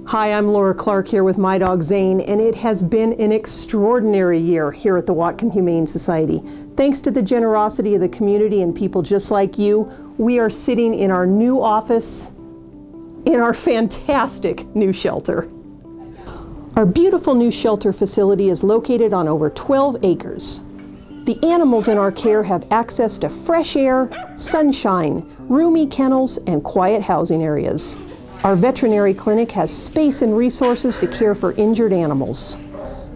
Hi, I'm Laura Clark here with my dog Zane, and it has been an extraordinary year here at the Whatcom Humane Society. Thanks to the generosity of the community and people just like you, we are sitting in our new office in our fantastic new shelter. Our beautiful new shelter facility is located on over 12 acres. The animals in our care have access to fresh air, sunshine, roomy kennels, and quiet housing areas. Our veterinary clinic has space and resources to care for injured animals.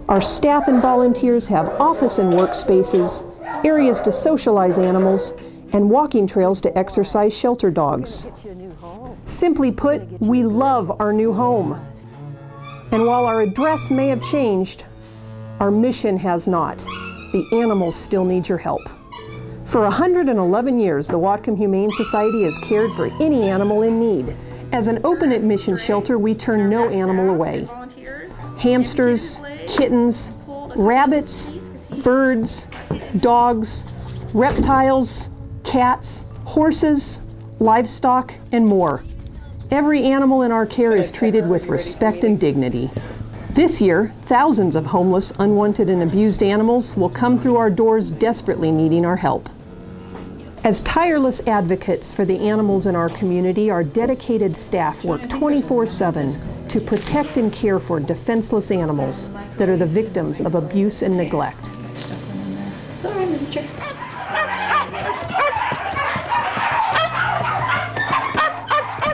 Our staff and volunteers have office and workspaces, areas to socialize animals, and walking trails to exercise shelter dogs. Simply put, we love our new home. And while our address may have changed, our mission has not. The animals still need your help. For 111 years, the Whatcom Humane Society has cared for any animal in need. As an open admission shelter, we turn no animal away. Hamsters, kittens, rabbits, birds, dogs, reptiles, cats, horses, livestock, and more. Every animal in our care is treated with respect and dignity. This year, thousands of homeless, unwanted, and abused animals will come through our doors desperately needing our help. As tireless advocates for the animals in our community, our dedicated staff work 24/7 to protect and care for defenseless animals that are the victims of abuse and neglect. It's all right, mister.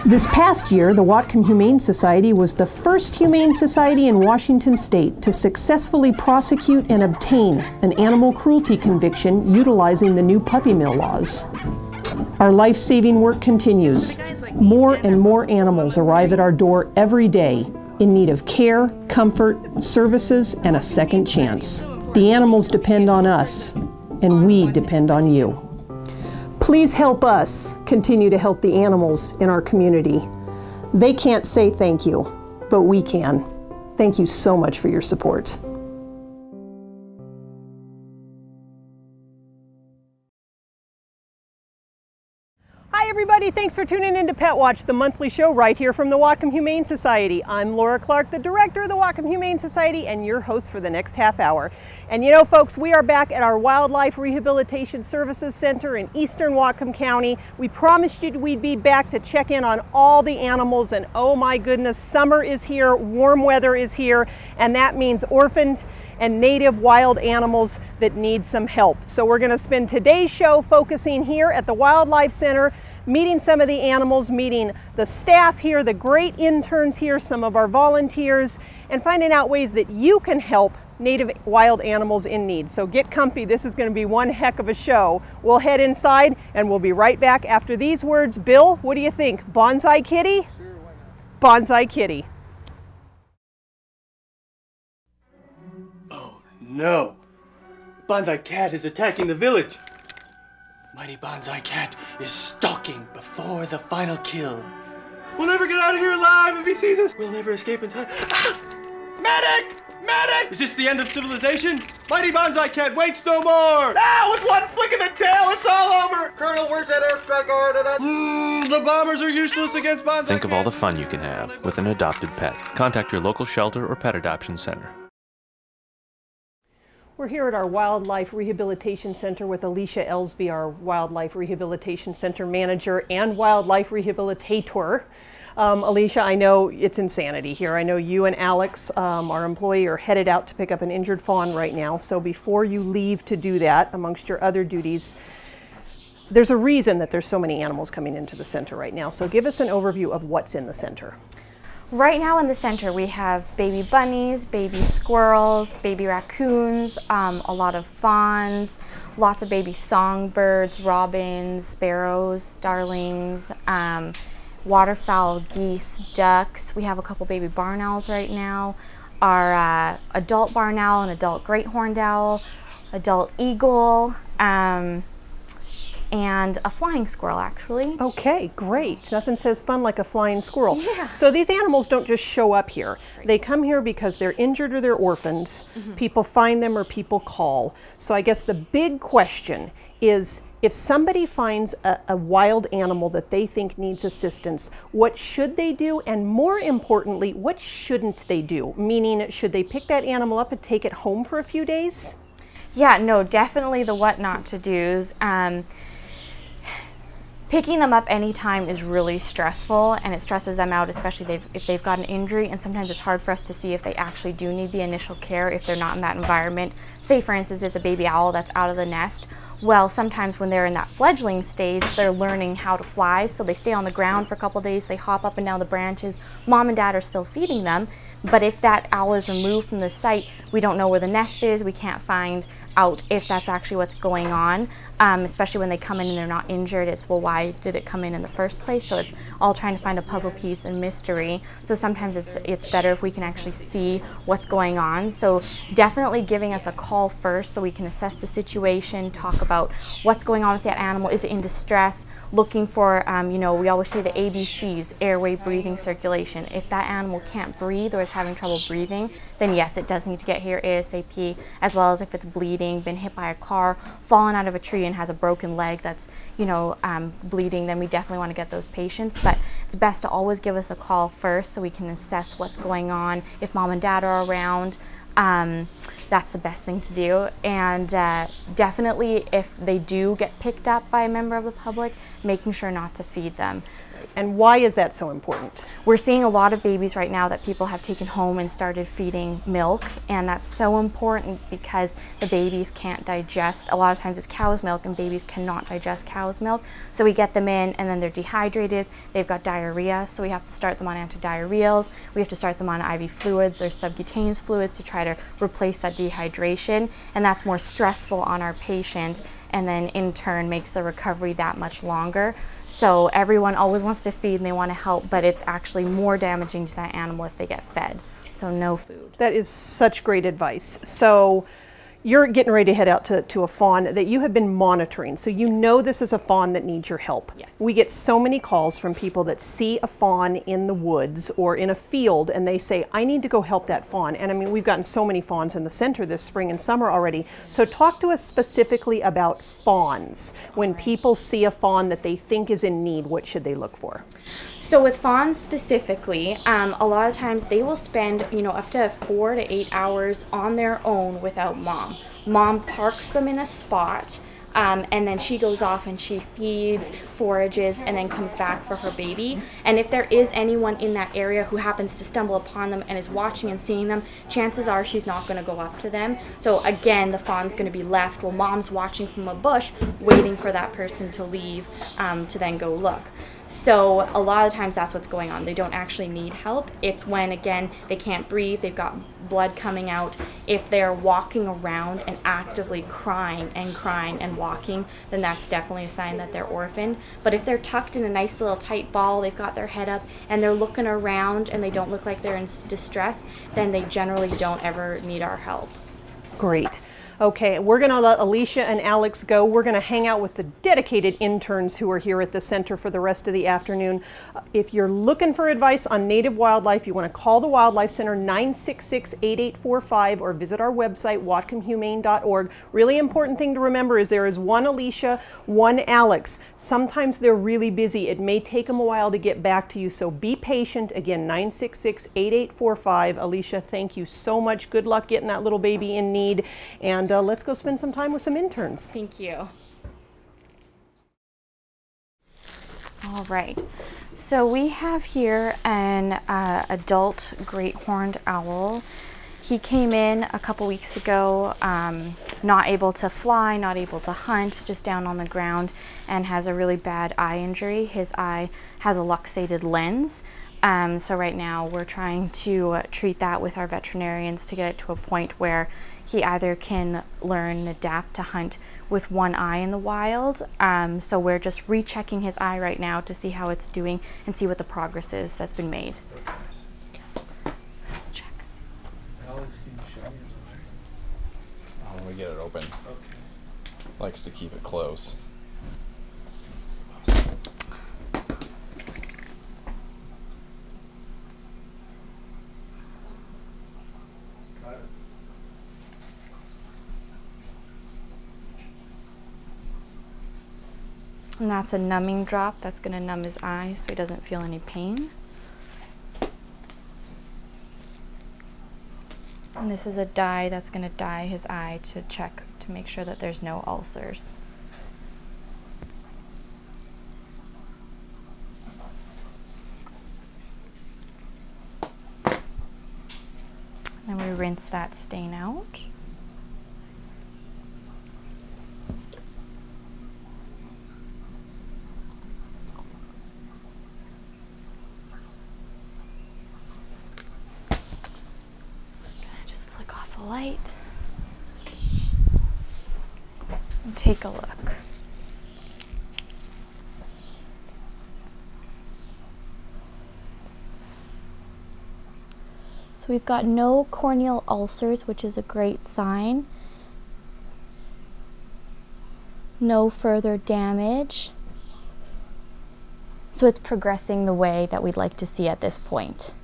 This past year, the Whatcom Humane Society was the first humane society in Washington state to successfully prosecute and obtain an animal cruelty conviction utilizing the new puppy mill laws. Our life-saving work continues. More and more animals arrive at our door every day in need of care, comfort, services, and a second chance. The animals depend on us, and we depend on you. Please help us continue to help the animals in our community. They can't say thank you, but we can. Thank you so much for your support. Hi everybody, thanks for tuning in to PetWatch, the monthly show right here from the Whatcom Humane Society. I'm Laura Clark, the director of the Whatcom Humane Society and your host for the next half hour. And you know folks, we are back at our Wildlife Rehabilitation Services Center in eastern Whatcom County. We promised you we'd be back to check in on all the animals, and oh my goodness, summer is here, warm weather is here, and that means orphaned and native wild animals that need some help. So we're going to spend today's show focusing here at the Wildlife Center, meeting some of the animals, meeting the staff here, the great interns here, some of our volunteers, and finding out ways that you can help native wild animals in need. So get comfy, this is going to be one heck of a show. We'll head inside and we'll be right back after these words. Bill, what do you think? Bonsai Kitty? Sure, why not? Bonsai Kitty. No! Bonsai Cat is attacking the village! Mighty Bonsai Cat is stalking before the final kill. We'll never get out of here alive if he sees us! We'll never escape in time. Ah! Medic! Medic! Is this the end of civilization? Mighty Bonsai Cat waits no more! Ah! With one flick of the tail, it's all over! Colonel, where's that airstrike ordinance? The bombers are useless against Bonsai Cat! Think of all the fun you can have with an adopted pet. Contact your local shelter or pet adoption center. We're here at our Wildlife Rehabilitation Center with Alicia Ellsby, our Wildlife Rehabilitation Center manager and wildlife rehabilitator. Alicia, I know it's insanity here. I know you and Alex, our employee, are headed out to pick up an injured fawn right now. So before you leave to do that, amongst your other duties, there's a reason that there's so many animals coming into the center right now. So give us an overview of what's in the center. Right now in the center we have baby bunnies, baby squirrels, baby raccoons, a lot of fawns, lots of baby songbirds, robins, sparrows, starlings, waterfowl, geese, ducks. We have a couple baby barn owls right now, our adult barn owl, an adult great horned owl, adult eagle, and a flying squirrel, actually. Okay, great. Nothing says fun like a flying squirrel. Yeah. So these animals don't just show up here. They come here because they're injured or they're orphans. People find them or people call. So I guess the big question is, If somebody finds a wild animal that they think needs assistance, what should they do? And more importantly, what shouldn't they do? Meaning, should they pick that animal up and take it home for a few days? Yeah, no, definitely the what not to do's. Picking them up anytime is really stressful, and it stresses them out, especially if they've got an injury, and sometimes it's hard for us to see if they actually do need the initial care if they're not in that environment. Say, for instance, it's a baby owl that's out of the nest. Well, sometimes when they're in that fledgling stage, they're learning how to fly, so they stay on the ground for a couple days, they hop up and down the branches. Mom and dad are still feeding them, but if that owl is removed from the site, we don't know where the nest is, we can't find out if that's actually what's going on, especially when they come in and they're not injured. It's, well, why did it come in the first place? So it's all trying to find a puzzle piece and mystery. So sometimes it's better if we can actually see what's going on. So definitely giving us a call first so we can assess the situation, talk about what's going on with that animal. Is it in distress? Looking for, you know, we always say the ABCs, airway, breathing, circulation. If that animal can't breathe or is having trouble breathing, then yes, it does need to get here ASAP, as well as if it's bleeding, been hit by a car, fallen out of a tree and has a broken leg that's, you know, bleeding, then we definitely want to get those patients. But it's best to always give us a call first so we can assess what's going on. If mom and dad are around, that's the best thing to do. And definitely if they do get picked up by a member of the public, making sure not to feed them. And why is that so important? We're seeing a lot of babies right now that people have taken home and started feeding milk, and that's so important because the babies can't digest. A lot of times it's cow's milk and babies cannot digest cow's milk. So we get them in and then they're dehydrated, they've got diarrhea, so we have to start them on antidiarrheals, we have to start them on IV fluids or subcutaneous fluids to try to replace that dehydration, and that's more stressful on our patient, and then in turn makes the recovery that much longer. So everyone always wants to feed and they want to help, but it's actually more damaging to that animal if they get fed. So no food. That is such great advice. So you're getting ready to head out to a fawn that you have been monitoring. So you know this is a fawn that needs your help. Yes. We get so many calls from people that see a fawn in the woods or in a field and they say, I need to go help that fawn. And I mean, we've gotten so many fawns in the center this spring and summer already. So talk to us specifically about fawns. When people see a fawn that they think is in need, what should they look for? So with fawns specifically, a lot of times they will spend, you know, up to 4 to 8 hours on their own without mom. Mom parks them in a spot, and then she goes off and she feeds, forages, and then comes back for her baby. And if there is anyone in that area who happens to stumble upon them and is watching and seeing them, chances are she's not going to go up to them. So again, the fawn's going to be left while mom's watching from a bush, waiting for that person to leave to then go look. So a lot of times that's what's going on. They don't actually need help. It's when, again, they can't breathe, they've got blood coming out. If they're walking around and actively crying and walking, then that's definitely a sign that they're orphaned. But if they're tucked in a nice little tight ball, they've got their head up and they're looking around and they don't look like they're in distress, then they generally don't ever need our help. Great. Okay, we're going to let Alicia and Alex go. We're going to hang out with the dedicated interns who are here at the center for the rest of the afternoon. If you're looking for advice on native wildlife, you want to call the Wildlife Center 966-8845 or visit our website, whatcomhumane.org. Really important thing to remember is there is one Alicia, one Alex. Sometimes they're really busy. It may take them a while to get back to you, so be patient. Again, 966-8845. Alicia, thank you so much. Good luck getting that little baby in need. And let's go spend some time with some interns. Thank you. All right. So we have here an adult great horned owl. He came in a couple weeks ago, not able to fly, not able to hunt, just down on the ground, and has a really bad eye injury. His eye has a luxated lens. So right now we're trying to treat that with our veterinarians to get it to a point where he either can learn and adapt to hunt with one eye in the wild. So we're just rechecking his eye right now to see how it's doing and see what the progress is that's been made. Check. Alex, can you show me his eye? When we get it open. Okay. Likes to keep it close. Got it. And that's a numbing drop. That's going to numb his eyes so he doesn't feel any pain. And this is a dye that's going to dye his eye to check to make sure that there's no ulcers. Then we rinse that stain out. Just flick off the light and take a look. So we've got no corneal ulcers, which is a great sign. No further damage. So it's progressing the way that we'd like to see at this point.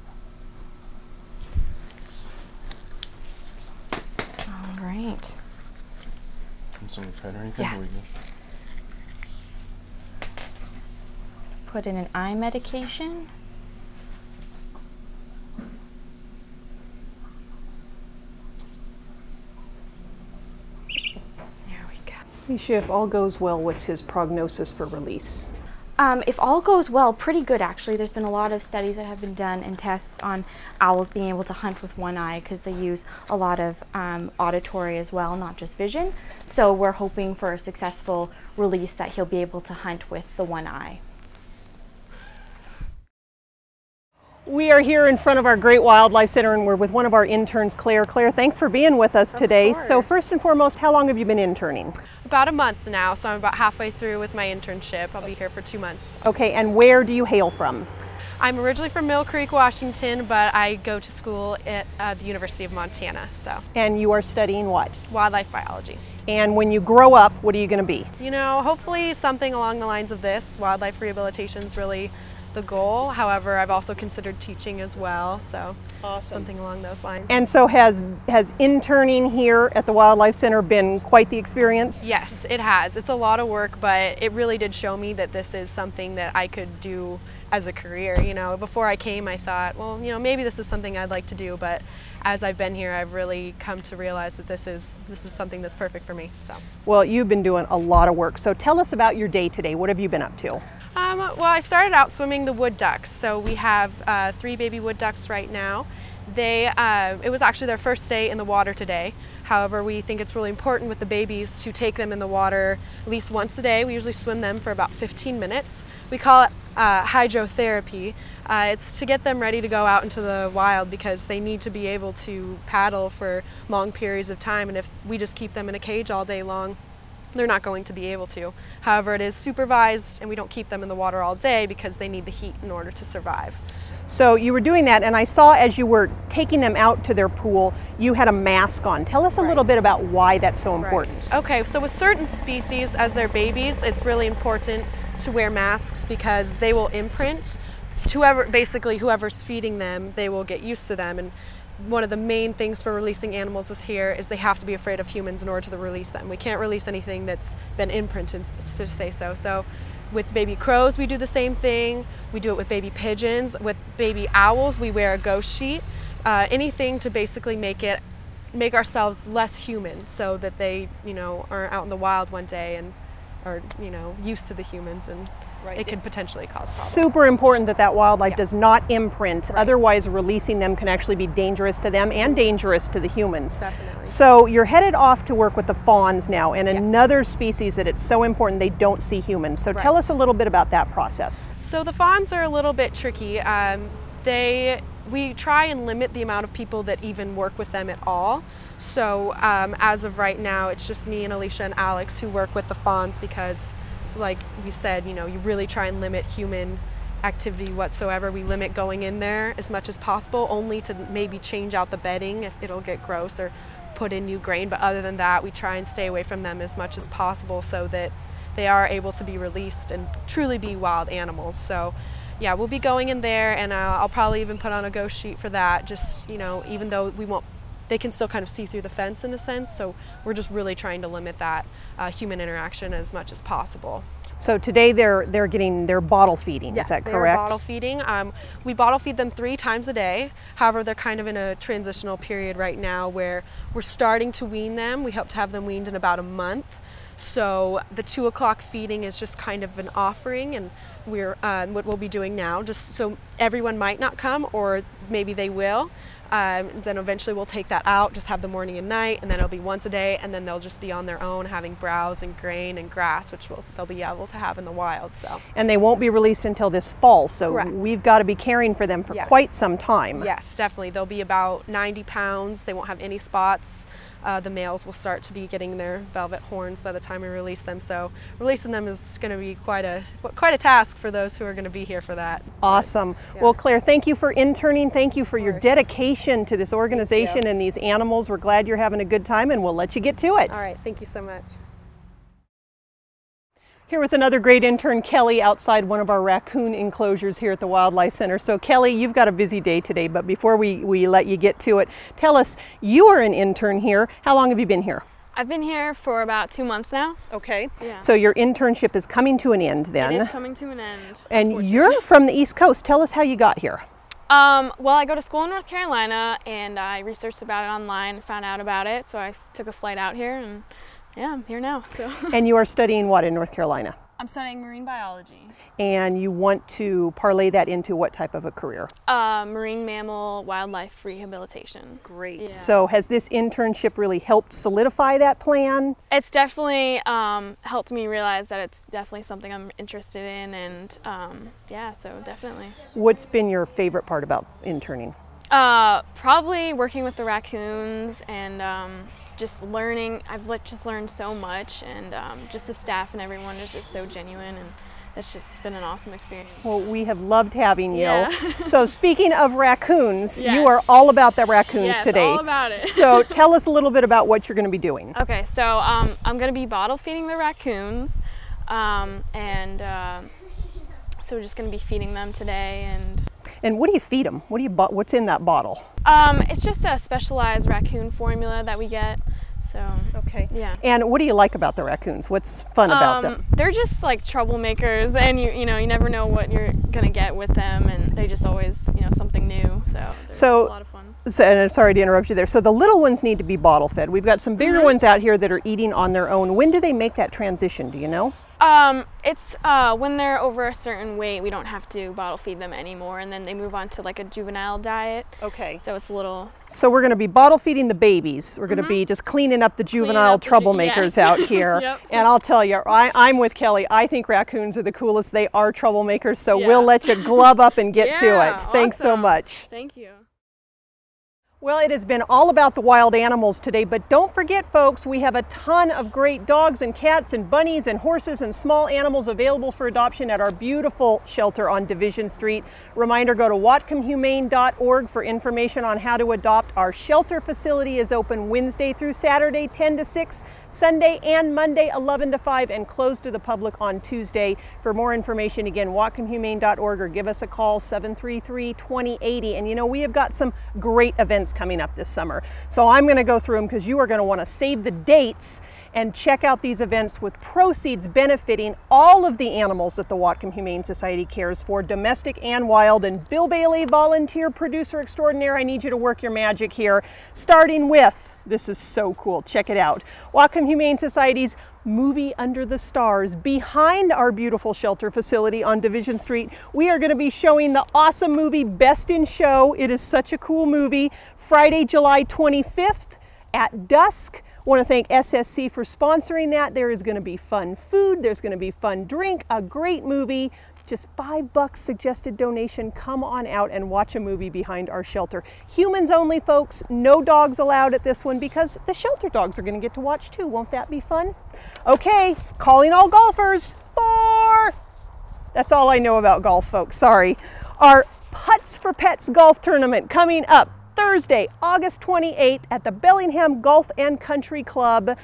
All right. Something pen or anything? Yeah. Or we good? Put in an eye medication. Alicia, if all goes well, what's his prognosis for release? If all goes well, pretty good actually. There's been a lot of studies that have been done and tests on owls being able to hunt with one eye because they use a lot of auditory as well, not just vision. So we're hoping for a successful release that he'll be able to hunt with the one eye. We are here in front of our Great Wildlife Center and we're with one of our interns, Claire. Claire, thanks for being with us today. So first and foremost, how long have you been interning? About a month now, so I'm about halfway through with my internship. I'll be here for 2 months. Okay, and where do you hail from? I'm originally from Mill Creek, Washington, but I go to school at the University of Montana, so. And you are studying what? Wildlife biology. And when you grow up, what are you going to be? You know, hopefully something along the lines of this. Wildlife rehabilitation is really the goal. However, I've also considered teaching as well, so something along those lines. And so has interning here at the Wildlife Center been quite the experience? Yes, it has. It's a lot of work, but it really did show me that this is something that I could do as a career. You know, before I came, I thought, well, you know, maybe this is something I'd like to do, but as I've been here, I've really come to realize that this is something that's perfect for me. So. Well, you've been doing a lot of work, so tell us about your day today. What have you been up to? Well, I started out swimming the wood ducks. So we have 3 baby wood ducks right now. It was actually their first day in the water today. However, we think it's really important with the babies to take them in the water at least once a day. We usually swim them for about 15 minutes. We call it hydrotherapy. It's to get them ready to go out into the wild because they need to be able to paddle for long periods of time. And if we just keep them in a cage all day long, they're not going to be able to. However, it is supervised and we don't keep them in the water all day because they need the heat in order to survive. So you were doing that, and I saw as you were taking them out to their pool, you had a mask on. Tell us a little bit about why that's so important. Right. Okay, so with certain species, as they're babies, it's really important to wear masks because they will imprint. Whoever's feeding them, they will get used to them. And one of the main things for releasing animals is they have to be afraid of humans in order to release them. We can't release anything that's been imprinted, to say so. So with baby crows, we do the same thing. We do it with baby pigeons. With baby owls, we wear a ghost sheet. Anything to basically make ourselves less human so that they, you know, are out in the wild one day and are, you know, used to the humans, and it could potentially cause problems. Super important that wildlife does not imprint. Otherwise, releasing them can actually be dangerous to them and dangerous to the humans. Definitely. So you're headed off to work with the fawns now, and another species that it's so important they don't see humans. So tell us a little bit about that process. So the fawns are a little bit tricky. We try and limit the amount of people that even work with them at all. So as of right now, it's just me and Alicia and Alex who work with the fawns because, like we said, you know, you really try and limit human activity whatsoever. We limit going in there as much as possible, only to maybe change out the bedding if it'll get gross or put in new grain. But other than that, we try and stay away from them as much as possible so that they are able to be released and truly be wild animals. So yeah, we'll be going in there, and I'll probably even put on a ghost sheet for that, just, you know, even though they can still kind of see through the fence in a sense, so we're just really trying to limit that human interaction as much as possible. So today they're getting their bottle feeding, Yes, is that they correct? are bottle feeding. We bottle feed them 3 times a day. However, they're kind of in a transitional period right now where we're starting to wean them. We hope to have them weaned in about a month. So the 2 o'clock feeding is just kind of an offering, and we're what we'll be doing now, just so everyone might not come, or maybe they will. Then eventually we'll take that out, just have the morning and night, and then it'll be once a day, and then they'll just be on their own having browse and grain and grass, which they'll be able to have in the wild. So. And they won't be released until this fall, so Correct. we've got to be caring for them for Yes. quite some time. Yes, definitely. They'll be about 90 pounds. They won't have any spots. The males will start to be getting their velvet horns by the time we release them. So releasing them is going to be quite a task for those who are going to be here for that. Awesome. But, yeah. Well, Claire, thank you for interning. Thank you for your course. dedication to this organization and these animals. We're glad you're having a good time, and we'll let you get to it. All right. Thank you so much. Here with another great intern, Kelly, outside one of our raccoon enclosures here at the Wildlife Center. So Kelly, you've got a busy day today, but before we let you get to it, tell us, you are an intern here. How long have you been here? I've been here for about 2 months now. Okay. Yeah. So your internship is coming to an end then. It is coming to an end. And you're from the East Coast. Tell us how you got here. Well, I go to school in North Carolina, and I researched about it online, found out about it, so I took a flight out here, and yeah, I'm here now. So. And you are studying what in North Carolina? I'm studying marine biology. And you want to parlay that into what type of a career? Marine mammal wildlife rehabilitation. Great. Yeah. So has this internship really helped solidify that plan? It's definitely helped me realize that it's definitely something I'm interested in, and yeah, so definitely. What's been your favorite part about interning? Probably working with the raccoons and just learning. I've just learned so much, and just the staff and everyone is just so genuine, and it's just been an awesome experience. Well, we have loved having you. Yeah. So speaking of raccoons, Yes. you are all about the raccoons today. Yes, all about it. So tell us a little bit about what you're going to be doing. Okay, so I'm going to be bottle feeding the raccoons, so we're just going to be feeding them today. And what do you feed them? What's in that bottle? It's just a specialized raccoon formula that we get. So, okay. Yeah. And what do you like about the raccoons? What's fun about them? They're just like troublemakers, and you never know what you're gonna get with them, and they just always something new. So it's a lot of fun. And I'm sorry to interrupt you there. So the little ones need to be bottle fed. We've got some bigger ones out here that are eating on their own. When do they make that transition? Do you know? It's when they're over a certain weight, we don't have to bottle feed them anymore, and then they move on to like a juvenile diet. Okay. So it's a little. So we're going to be bottle feeding the babies. We're going to be just cleaning up the juvenile troublemakers out here. Yep. And I'll tell you, I'm with Kelly. I think raccoons are the coolest. They are troublemakers. So we'll let you glove up and get to it. Thanks so much. Thank you. Well, it has been all about the wild animals today, but don't forget, folks, we have a ton of great dogs and cats and bunnies and horses and small animals available for adoption at our beautiful shelter on Division Street. Reminder, go to whatcomhumane.org for information on how to adopt. Our shelter facility is open Wednesday through Saturday, 10 to 6, Sunday and Monday, 11 to 5, and closed to the public on Tuesday. For more information, again, whatcomhumane.org, or give us a call, 733-2080. And we have got some great events coming up this summer. So I'm going to go through them because you are going to want to save the dates and check out these events with proceeds benefiting all of the animals that the Whatcom Humane Society cares for, domestic and wild. And Bill Bailey, volunteer producer extraordinaire, I need you to work your magic here, starting with, this is so cool, check it out, Whatcom Humane Society's Movie Under the Stars. Behind our beautiful shelter facility on Division Street, we are going to be showing the awesome movie Best in Show. It is such a cool movie. Friday, July 25th at dusk. Want to thank SSC for sponsoring that. There is going to be fun food, there's going to be fun drink, a great movie. Just $5 suggested donation. Come on out and watch a movie behind our shelter. Humans only, folks. No dogs allowed at this one because the shelter dogs are going to get to watch too. Won't that be fun? Okay, calling all golfers. That's all I know about golf, folks. Sorry. Our Putts for Pets golf tournament coming up Thursday, August 28th at the Bellingham Golf and Country Club.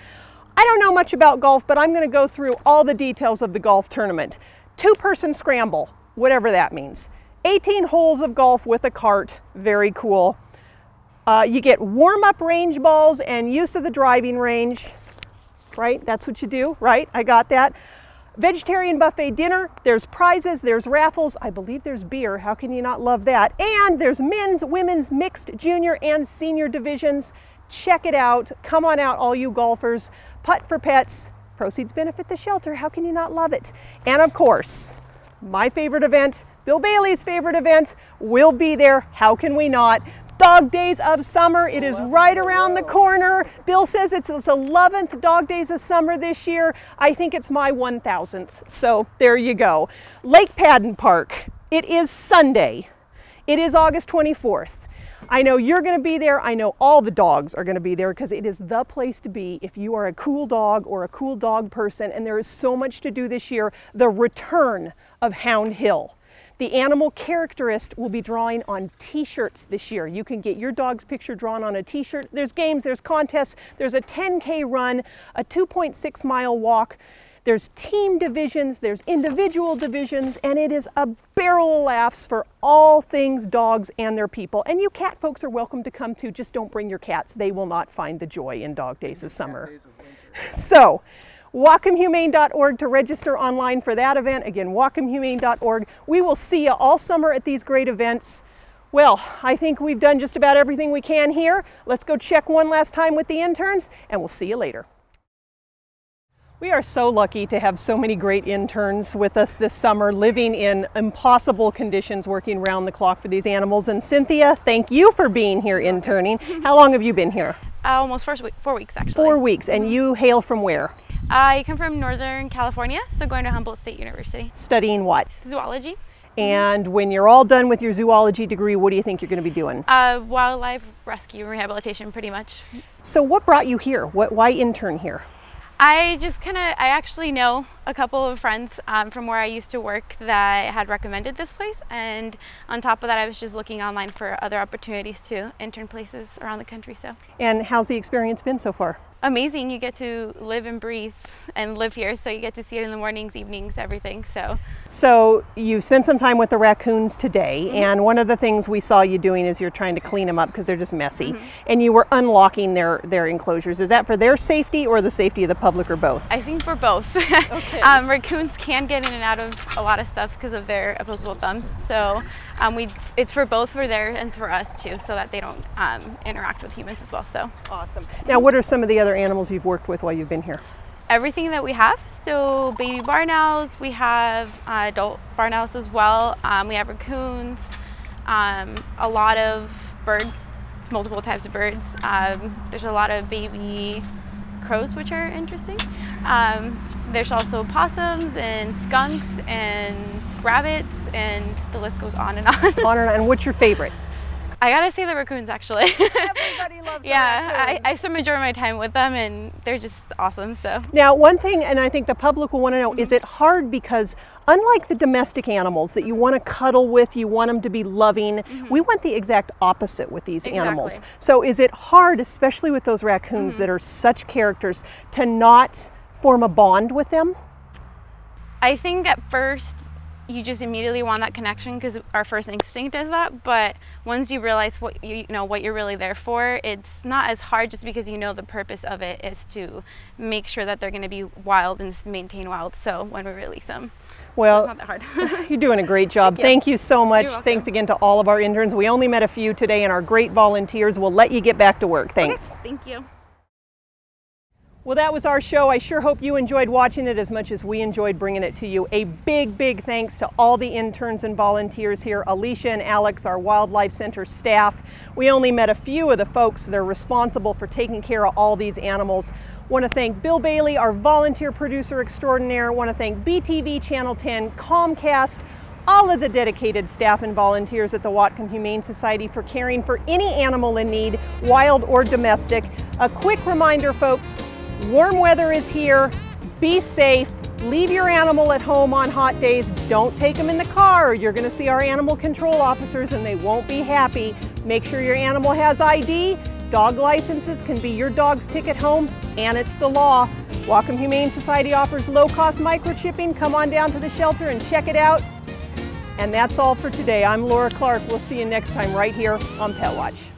I don't know much about golf, but I'm going to go through all the details of the golf tournament. 2-person scramble, whatever that means. 18 holes of golf with a cart, very cool. You get warm-up range balls and use of the driving range, right? That's what you do, right? I got that. Vegetarian buffet dinner, there's prizes, there's raffles, I believe there's beer, how can you not love that? And there's men's, women's, mixed, junior, and senior divisions. Check it out, come on out all you golfers. Putt for Pets, proceeds benefit the shelter, how can you not love it? And of course, my favorite event, Bill Bailey's favorite event, will be there, how can we not? Dog Days of Summer. It is right around the corner. Bill says it's his 11th Dog Days of Summer this year. I think it's my 1000th. So there you go. Lake Padden Park. It is Sunday. It is August 24th. I know you're going to be there. I know all the dogs are going to be there because it is the place to be if you are a cool dog or a cool dog person. And there is so much to do this year. The return of Hound Hill. The animal characterist will be drawing on t-shirts this year. You can get your dog's picture drawn on a t-shirt. There's games, there's contests, there's a 10K run, a 2.6 mile walk. There's team divisions, there's individual divisions, and it is a barrel of laughs for all things dogs and their people. And you cat folks are welcome to come too, just don't bring your cats. They will not find the joy in Dog Days of Summer. So, WhatcomHumane.org to register online for that event. Again, WhatcomHumane.org. We will see you all summer at these great events. Well, I think we've done just about everything we can here. Let's go check one last time with the interns, and we'll see you later. We are so lucky to have so many great interns with us this summer, living in impossible conditions, working round the clock for these animals. And Cynthia, thank you for being here interning. How long have you been here? Almost 4 weeks actually. 4 weeks, and you hail from where? I come from Northern California, so going to Humboldt State University. Studying what? Zoology. And when you're all done with your zoology degree, what do you think you're going to be doing? Wildlife rescue and rehabilitation, pretty much. So what brought you here? Why intern here? I actually know a couple of friends from where I used to work that had recommended this place, and on top of that I was just looking online for other opportunities to intern places around the country. So. And how's the experience been so far? Amazing. You get to live and breathe and live here, so you get to see it in the mornings, evenings, everything. So you spent some time with the raccoons today, and one of the things we saw you doing is you're trying to clean them up because they're just messy, and you were unlocking their enclosures. Is that for their safety or the safety of the public, or both? I think for both. Okay. Raccoons can get in and out of a lot of stuff because of their opposable thumbs, so it's for both, for there and for us too, so that they don't interact with humans as well. So awesome. Now, what are some of the other animals you've worked with while you've been here? Everything that we have. So baby barn owls, we have adult barn owls as well. We have raccoons, a lot of birds, multiple types of birds. There's a lot of baby crows, which are interesting. There's also possums and skunks and rabbits, and the list goes on and on. On and on. And what's your favorite? I gotta say the raccoons, actually. Everybody loves the raccoons. I spend majority of my time with them, and they're just awesome. So now, one thing, and I think the public will want to know, is it hard because unlike the domestic animals that you want to cuddle with, you want them to be loving, we want the exact opposite with these animals. So is it hard, especially with those raccoons that are such characters, to not form a bond with them? I think at first you just immediately want that connection because our first instinct is that, but once you realize what what you're really there for, it's not as hard, just because you know the purpose of it is to make sure that they're going to be wild and maintain wild, so when we release them. Well, so it's not that hard. You're doing a great job. Thank you so much. You're welcome. Thanks again to all of our interns. We only met a few today, and our great volunteers will let you get back to work. Thanks. Okay, thank you. Well, that was our show. I sure hope you enjoyed watching it as much as we enjoyed bringing it to you. A big, big thanks to all the interns and volunteers here, Alicia and Alex, our Wildlife Center staff. We only met a few of the folks that are responsible for taking care of all these animals. Want to thank Bill Bailey, our volunteer producer extraordinaire. Want to thank BTV Channel 10, Comcast, all of the dedicated staff and volunteers at the Whatcom Humane Society for caring for any animal in need, wild or domestic. A quick reminder, folks, warm weather is here. Be safe. Leave your animal at home on hot days. Don't take them in the car, or you're going to see our animal control officers and they won't be happy. Make sure your animal has ID. Dog licenses can be your dog's ticket home, and it's the law. Whatcom Humane Society offers low-cost microchipping. Come on down to the shelter and check it out. And that's all for today. I'm Laura Clark. We'll see you next time right here on PetWatch.